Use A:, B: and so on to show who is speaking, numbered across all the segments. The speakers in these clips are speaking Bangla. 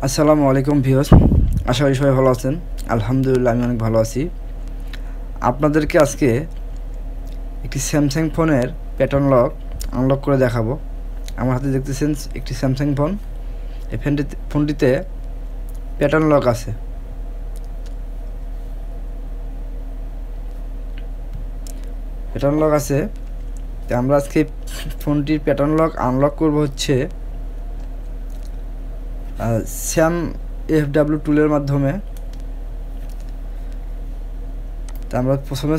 A: আসসালামু আলাইকুম ভিউয়ার্স, আশা করি সবাই ভালো আছেন। আলহামদুলিল্লাহ আমি অনেক ভালো আছি। আপনাদেরকে আজকে একটি স্যামসাং ফোনের প্যাটার্ন লক আনলক করে দেখাবো। আমার হাতে দেখতেছেন একটি স্যামসাং ফোন। এই ফোনটিতে প্যাটার্ন লক আছে। তো আমরা আজকে ফোনটির প্যাটার্ন লক আনলক করব হচ্ছে SamFw টুলের মাধ্যমে। তো আমরা প্রথমে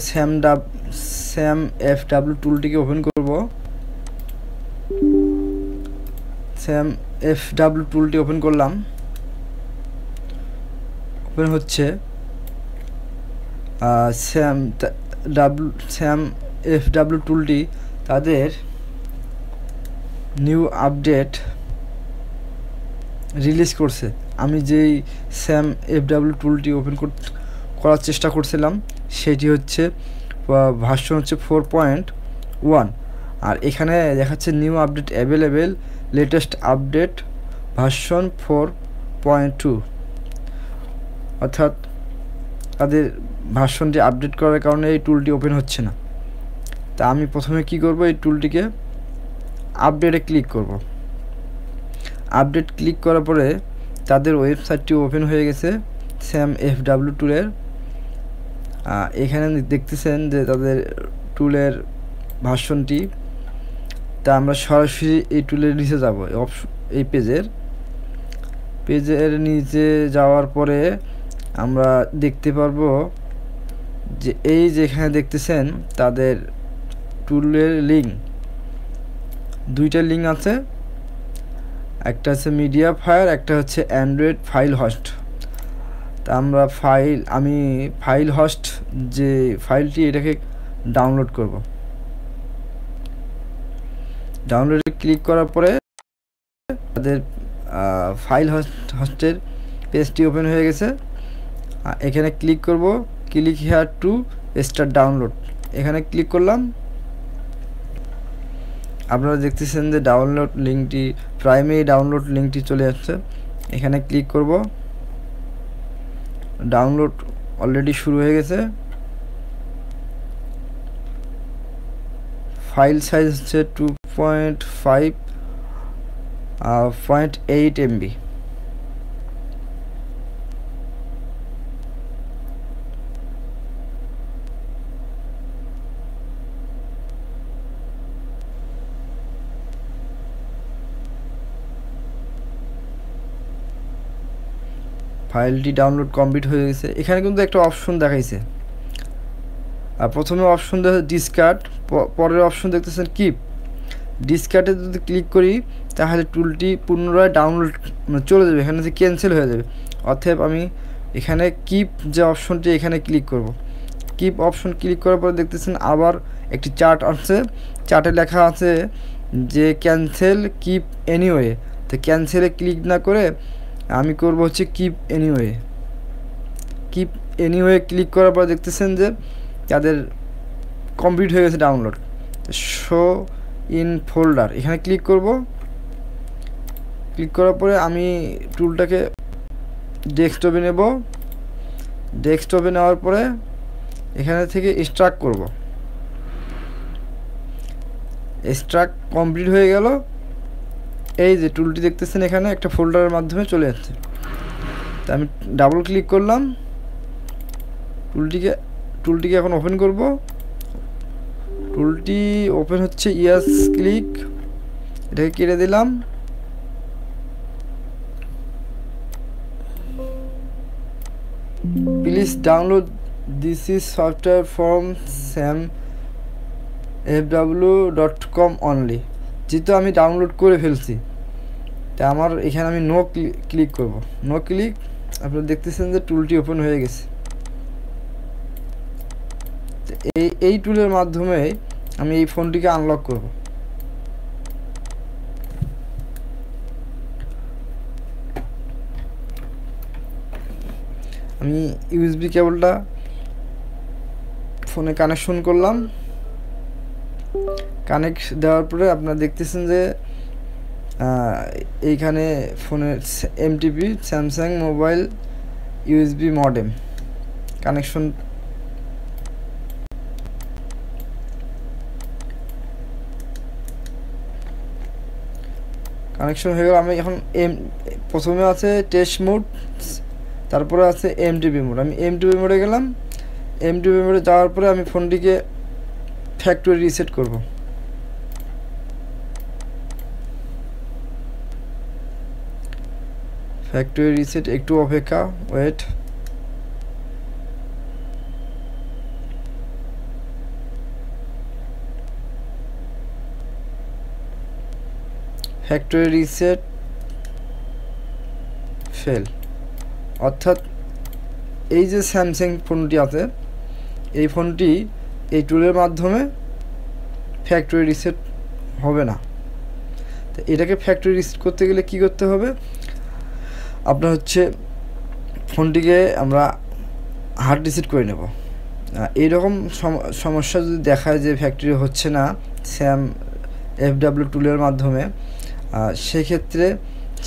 A: SamFw টুলটিকে ওপেন করব। SamFw টুলটি ওপেন করলাম। ওপেন হচ্ছে SamFw টুলটি তাদের নিউ আপডেট রিলিজ করছে। আমি যেই SamFw টুলটি ওপেন করার চেষ্টা করছিলাম সেটি হচ্ছে ভার্সন হচ্ছে 4.1, আর এখানে দেখাচ্ছে new update available, latest update version 4.2, অর্থাৎ তাদের ভার্সনটি আপডেট করার কারণে এই টুলটি ওপেন হচ্ছে না। তা আমি প্রথমে কি করব, এই টুলটিকে আপডেটে ক্লিক করব। আপডেট ক্লিক করার পরে তাদের ওয়েবসাইটটি ওপেন হয়ে গেছে SamFw টুলের। এখানে দেখতেছেন যে তাদের টুলের ভার্সনটি। তা আমরা সরাসরি এই টুলের নিচে যাব। এই পেজের নিচে যাওয়ার পরে আমরা দেখতে পারবো যে এই যেখানে দেখতেছেন তাদের টুলের লিঙ্ক, দুইটা লিঙ্ক আছে। একটা হচ্ছে মিডিয়া ফায়ার, একটা হচ্ছে অ্যান্ড্রয়েড ফাইল হোস্ট। তা আমরা আমি ফাইল হোস্ট যে ফাইলটি এটাকে ডাউনলোড করব। ডাউনলোডে ক্লিক করার পরে তাদের ফাইল হোস্টের পেজটি ওপেন হয়ে গেছে। এখানে ক্লিক করব, click here to start download. এখানে ক্লিক করলাম। আপনারা দেখতেছেন যে ডাউনলোড লিঙ্কটি, প্রাইমারি ডাউনলোড লিঙ্কটি চলে আসছে। এখানে ক্লিক করব। ডাউনলোড অলরেডি শুরু হয়ে গেছে। ফাইল সাইজ হচ্ছে 2.5.8 MB। ফাইলটি ডাউনলোড কমপ্লিট হয়ে গেছে। এখানে কিন্তু একটা অপশন দেখাইছে। আর প্রথমে অপশন দেখে ডিসকার্ড, পরের অপশন দেখতেছেন কিপ। ডিসকার্ডে যদি ক্লিক করি তাহলে টুলটি পুনরায় ডাউনলোড চলে যাবে, এখানে যে ক্যান্সেল হয়ে যাবে। অতএব আমি এখানে কিপ যে অপশনটি এখানে ক্লিক করব। কিপ অপশন ক্লিক করার পরে দেখতেছেন আবার একটি চার্ট আছে। চার্টে লেখা আছে যে ক্যান্সেল কিপ এনিওয়ে। তো ক্যান্সেলে ক্লিক না করে আমি করব হচ্ছে keep anyway. Keep anyway click করার পর দেখতেছেন যে তাদের কমপ্লিট হয়ে গেছে ডাউনলোড। শো ইন ফোল্ডার এখানে ক্লিক করব। ক্লিক করার পরে আমি টুলটাকে ডেস্কটপে নেব। ডেস্কটপে নেওয়ার পরে এখানে থেকে এক্সট্রাক্ট করব। এক্সট্রাক্ট কমপ্লিট হয়ে গেল। এই যে টুলটি দেখতেছেন এখানে একটা ফোল্ডারের মাধ্যমে চলে যাচ্ছে। তো আমি ডাবল ক্লিক করলাম। টুলটিকে এখন ওপেন করব। টুলটি ওপেন হচ্ছে, ইয়াস ক্লিক, এটাকে কেটে দিলাম। Please download this is software from samfw.com only. যেহেতু আমি ডাউনলোড করে ফেলছি তা আমার এখানে আমি নো ক্লিক করব। No click. আপনারা দেখতেছেন যে টুলটি ওপেন হয়ে গেছে। এই টুলের মাধ্যমে আমি এই ফোনটিকে আনলক করব। আমি ইউএসবি কেবলটা ফোনে কানেকশন করলাম। কানেক্ট দেওয়ার পরে আপনারা দেখতেছেন যে এইখানে ফোনের MTP Samsung mobile USB modem connection হয়ে গেল। আমি এখন প্রথমে আছে টেস্ট মোড, তারপরে আছে এমটিপি মোড। আমি এমটিপি মোডে গেলাম। এমটিপি মোডে যাওয়ার পরে আমি ফোনটিকে ফ্যাক্টরি রিসেট করব। ফ্যাক্টরি রিসেট, একটু অপেক্ষা, ওয়েট। ফ্যাক্টরি রিসেট ফেল, অর্থাৎ এই যে স্যামসাং ফোনটি আছে এই ফোনটি এই টুলের মাধ্যমে ফ্যাক্টরি রিসেট হবে না। তো এটাকে ফ্যাক্টরি রিসেট করতে গেলে কি করতে হবে, আপনার হচ্ছে ফোনটিকে আমরা হার্ড রিসেট করে নেব। এইরকম সমস্যা যদি দেখায় যে ফ্যাক্টরি হচ্ছে না SamFw টুলের মাধ্যমে, সেক্ষেত্রে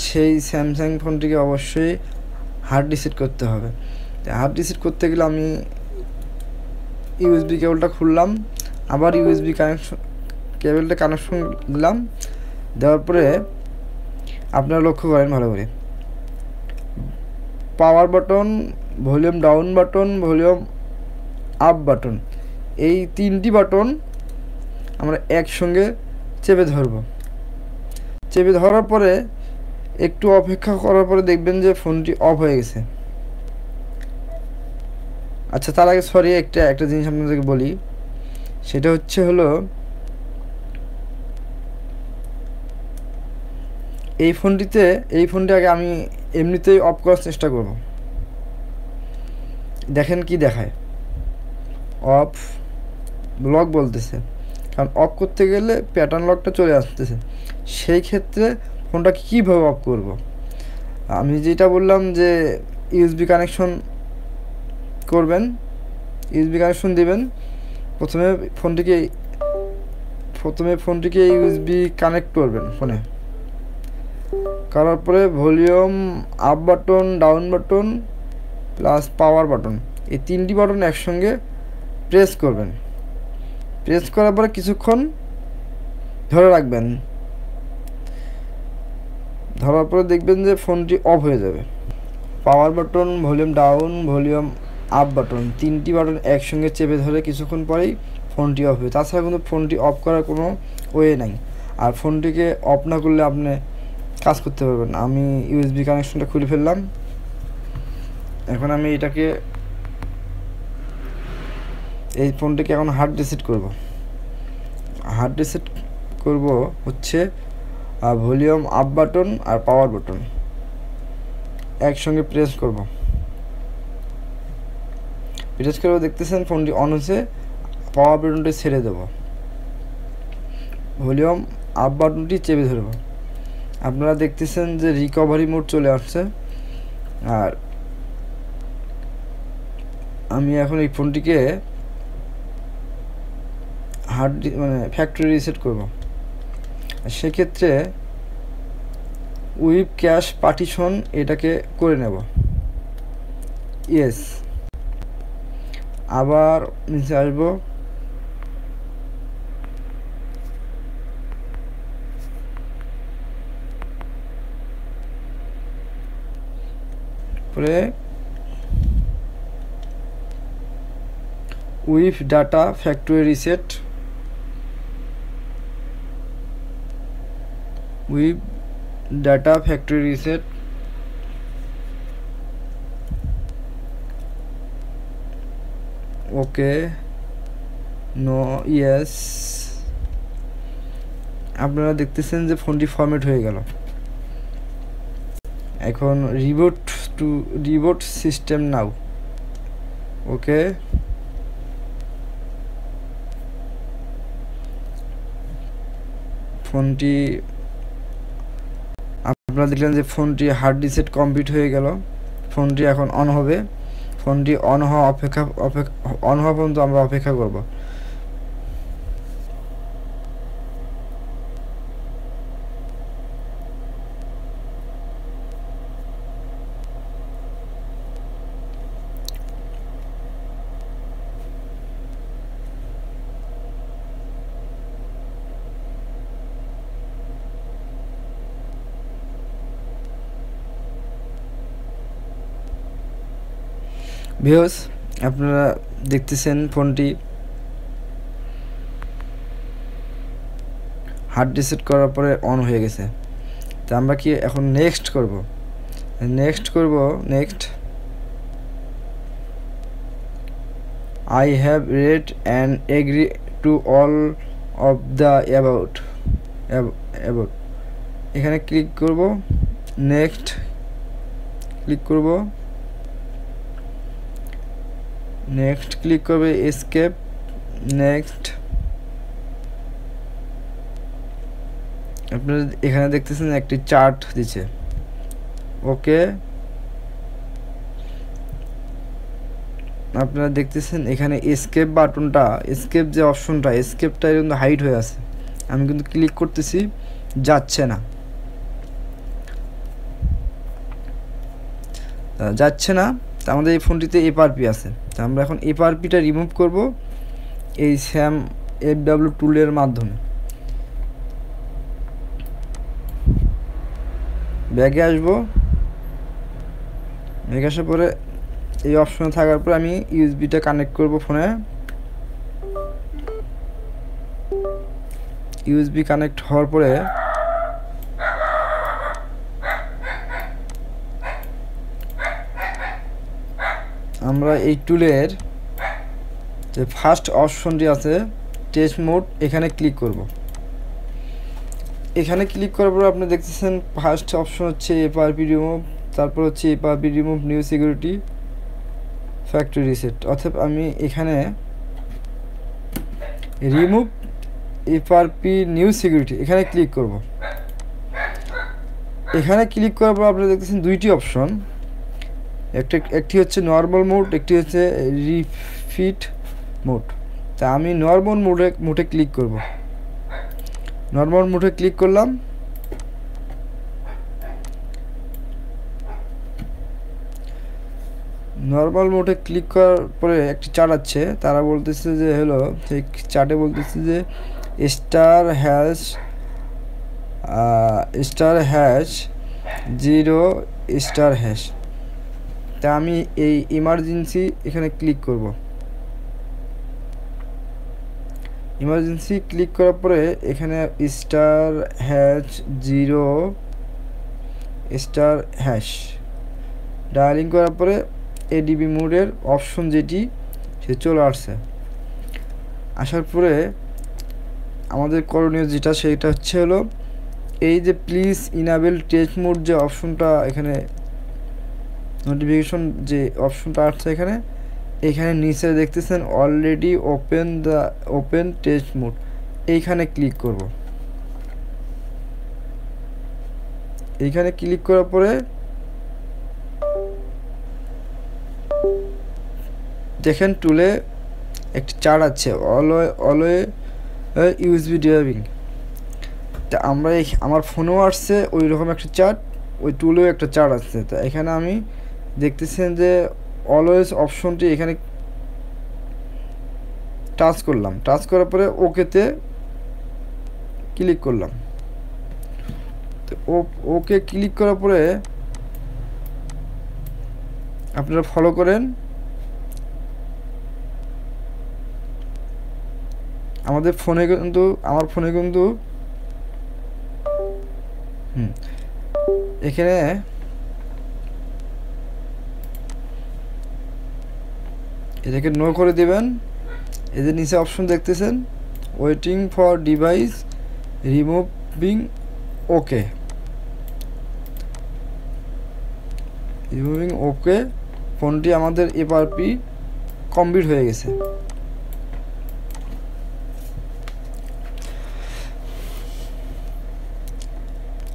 A: সেই স্যামসাং ফোনটিকে অবশ্যই হার্ড রিসেট করতে হবে। হার্ড রিসেট করতে গেলে আমি ইউএসবি কেবলটা খুললাম, আবার ইউএসবি কেবলটা কানেকশন দিলাম। দেওয়ার পরে আপনারা লক্ষ্য করেন ভালো করে, power button, volume down button, volume up button, এই তিনটি বাটন আমরা একসঙ্গে চেপে ধরব। চেপে ধরার পরে একটু অপেক্ষা করার পরে দেখবেন যে ফোনটি অফ হয়ে গেছে। আচ্ছা, তার আগে সরি একটা জিনিস আপনাদেরকে বলি, সেটা হলো এই ফোনটি আগে আমি এমনিতেই অফ করার চেষ্টা করব। দেখেন কি দেখায়, অফ লক বলতেছে, কারণ অফ করতে গেলে প্যাটার্ন লকটা চলে আসতেছে। সেই ক্ষেত্রে ফোনটাকে কীভাবে অফ করব, আমি যেটা বললাম যে ইউএসবি কানেকশন করবেন, ইউএসবি কানেকশন দিবেন। প্রথমে ফোনটিকে ইউএসবি কানেক্ট করবেন ফোনে, করার পরে volume up button, down button plus power button, এই তিনটি বাটন একসঙ্গে প্রেস করবেন। প্রেস করার পরে কিছুক্ষণ ধরে রাখবেন। ধরার পরে দেখবেন যে ফোনটি অফ হয়ে যাবে। Power button, volume down, volume up button, তিনটি বাটন একসঙ্গে চেপে ধরে কিছুক্ষণ পরেই ফোনটি অফ হবে। তাছাড়া কিন্তু ফোনটি অফ করার কোনো ওয়ে নাই। আর ফোনটিকে অফ না করলে আপনি কাজ করতে পারবেন। আমি ইউএসবি কানেকশনটা খুলে ফেললাম। এখন আমি এই ফোনটিকে এখন হার্ড রিসেট করব। হার্ড রিসেট করব হচ্ছে ভলিউম আপ বাটন আর পাওয়ার বাটন একসঙ্গে প্রেস করব। প্রেস করে দেখতেছেন ফোনটি অন হচ্ছে। পাওয়ার বাটনটি ছেড়ে দেব, ভলিউম আপ বাটনটি চেপে ধরব। আপনারা দেখতেছেন যে রিকভারি মোড চলে আসছে। আর আমি এখন এই ফোনটিকে ফ্যাক্টরি রিসেট করব। সেক্ষেত্রে উইপ ক্যাশ পার্টিশন এটাকে করে নেব, ইয়েস। আবার নিচে আসবো, পরে wipe data factory reset, wipe data factory reset, okay, no, yes. আপনারা দেখতেছেন যে ফোনটি ফরম্যাট হয়ে গেল। এখন রিবোট সিস্টেম নাও, ওকে। ফোনটি আপনারা দেখলেন যে ফোনটি হার্ড রিসেট কমপ্লিট হয়ে গেল। ফোনটি এখন অন হবে। ফোনটি অন হওয়া পর্যন্ত আমরা অপেক্ষা করব। ভিউয়ার্স আপনারা দেখতেছেন ফোনটি হার্ড রিসেট করার পরে অন হয়ে গেছে। তো আমরা কি এখন নেক্সট করব, next I have read and agree to all of the above এখানে ক্লিক করব, নেক্সট ক্লিক করব, নেক্সট ক্লিক করবে, এসকেপ, নেক্সট। আপনারা এখানে দেখতেছেন একটি চার্ট দিচ্ছে, ওকে। আপনারা দেখতেছেন এখানে এসকেপ বাটনটা, এসকেপ যে অপশনটা, এসকেপটা কিন্তু হাইড হয়ে আছে। আমি কিন্তু ক্লিক করতেছি, যাচ্ছে না, তা আমাদের এই ফোনটিতে এফআরপি আছে। তা আমরা এখন এফআরপিটা রিমুভ করব এই SamFw টুলের মাধ্যমে। ব্যাগে আসবো, ব্যাগে আসার পরে এই অপশনে থাকার পর আমি ইউএসবিটা কানেক্ট করব ফোনে। ইউএসবি কানেক্ট হওয়ার পরে আমরা এই টুলের যে ফার্স্ট অপশনটি আছে টেস্ট মোড, এখানে ক্লিক করব। এখানে ক্লিক করার পর আপনি দেখতেছেন ফার্স্ট অপশন হচ্ছে এফআরপি রিমুভ, তারপর হচ্ছে FRP remove new security factory reset. অর্থাৎ আমি এখানে রিমুভ এফআরপি নিউ সিকিউরিটি এখানে ক্লিক করব। এখানে ক্লিক করার পর আপনি দেখতেছেন দুইটি অপশন, একটি হচ্ছে নর্মাল মোড, একটি হচ্ছে রিফিট মোড। তা আমি নর্মাল মোডে ক্লিক করব। নর্মাল মোডে ক্লিক করলাম, নর্মাল মোডে ক্লিক করার পরে একটি চার্ট আছে, তারা বলতেছে যে হলো সেই চার্টে বলতেছে যে স্টার হ্যাশ 0 স্টার হ্যাশ। তা আমি এই ইমার্জেন্সি এখানে ক্লিক করব। ইমার্জেন্সি ক্লিক করার পরে এখানে star hash 0 star hash dialling করার পরে এডিবি মোডের অপশন যেটি সে চলে আসছে। আসার পরে আমাদের করণীয় যেটা সেটা হচ্ছে হলো এই যে প্লিজ ইনাবেল টেস্ট মোড যে অপশনটা, এখানে নোটিফিকেশন যে অপশনটা আসছে এখানে নিচে দেখতেছেন অলরেডি ওপেন টেস্ট মোড, এইখানে ক্লিক করব। এইখানে ক্লিক করার পরে দেখেন টুলে একটি চার্ট আছে অলওয়ে ইউএসবি ড্রাইভিং। তা আমরা আমার ফোনেও আসছে ওই রকম একটা চার্ট, ওই টুলেও একটা চার্ট আসছে। তা এখানে আমি দেখতেছেন যে অলওয়েজ অপশনটি এখানে টাচ করলাম, টাচ করার পরে ওকেতে ক্লিক করলাম। তো ওকে ক্লিক করার পরে আপনারা ফলো করেন, আমার ফোনে কিন্তু এখানে এটাকে নো করে দিবেন। এদের নিচে অপশন দেখতেছেন waiting for device removing, okay removing, okay. ফোনটি আমাদের এফআরপি কমপ্লিট হয়ে গেছে।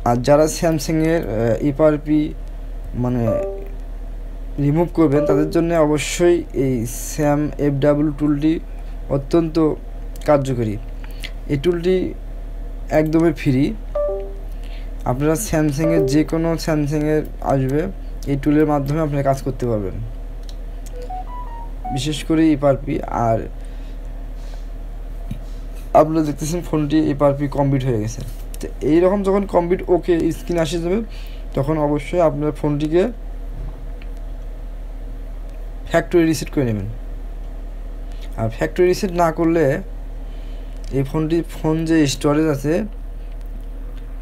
A: আর যারা স্যামসাংয়ের এফআরপি মানে রিমুভ করবেন তাদের জন্য অবশ্যই এই SamFw টুলটি অত্যন্ত কার্যকরী। এই টুলটি একদমই ফ্রি, আপনারা স্যামসাংয়ের যে কোনো স্যামসাংয়ের আসবে এই টুলের মাধ্যমে আপনারা কাজ করতে পারবেন, বিশেষ করে এফআরপি। আর আপনারা দেখতেছেন ফোনটি এফআরপি কমপ্লিট হয়ে গেছে। তো এইরকম যখন কমপ্লিট ওকে স্ক্রিন আসে যাবে তখন অবশ্যই আপনার ফোনটিকে ফ্যাক্টরি রিসেট করে নেবেন। আর ফ্যাক্টরি রিসেট না করলে এই ফোন যে স্টোরেজ আছে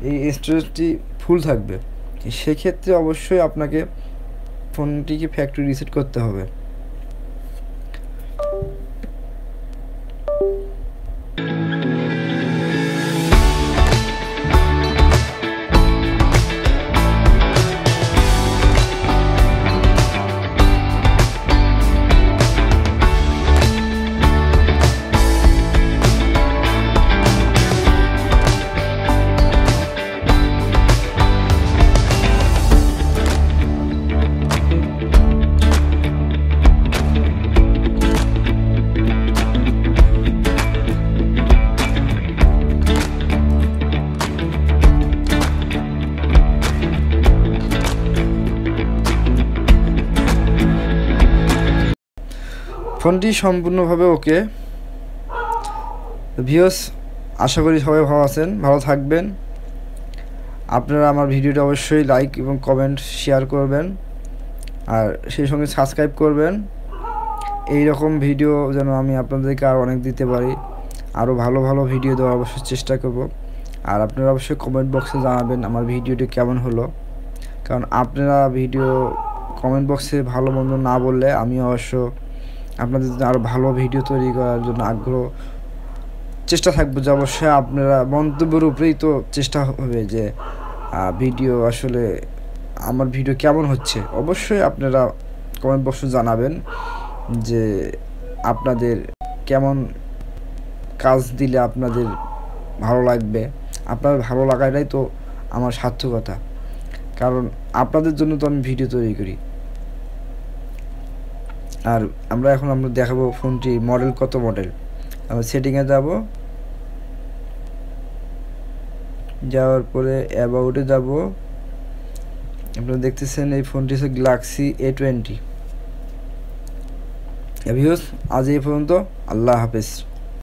A: এই স্টোরেজটি ফুল থাকবে, সেক্ষেত্রে অবশ্যই আপনাকে ফোনটিকে ফ্যাক্টরি রিসেট করতে হবে। ফোনটি সম্পূর্ণভাবে ওকে। ভিউয়ার্স, আশা করি সবাই ভালো আছেন, ভালো থাকবেন। আপনারা আমার ভিডিওটা অবশ্যই লাইক এবং কমেন্ট শেয়ার করবেন, আর সেই সঙ্গে সাবস্ক্রাইব করবেন। এই রকম ভিডিও যেন আমি আপনাদেরকে আরও অনেক দিতে পারি, আরও ভালো ভালো ভিডিও দেওয়ার অবশ্যই চেষ্টা করব। আর আপনারা অবশ্যই কমেন্ট বক্সে জানাবেন আমার ভিডিওটি কেমন হলো, কারণ আপনারা ভিডিও কমেন্ট বক্সে ভালো মন্দ না বললে আমি অবশ্য আপনাদের জন্য আরও ভালো ভিডিও তৈরি করার জন্য আগ্রহ চেষ্টা থাকবো যে অবশ্যই আপনারা মন্তব্যের উপরেই তো চেষ্টা হবে যে ভিডিও আসলে আমার ভিডিও কেমন হচ্ছে। অবশ্যই আপনারা কমেন্ট বক্সে জানাবেন যে আপনাদের কেমন কাজ দিলে আপনাদের ভালো লাগবে। আপনাদের ভালো লাগাটাই তো আমার সার্থকতা, কারণ আপনাদের জন্য তো আমি ভিডিও তৈরি করি। আর আমরা দেখাবো ফোনটি মডেল কত মডেল। আমরা সেটিংয়ে যাওয়ার পরে অ্যাবাউটে যাব। আপনারা দেখতেছেন এই ফোনটি হচ্ছে গ্যালাক্সি A20। ভিউয়ার্স, আজ এই পর্যন্ত। আল্লাহ হাফেজ।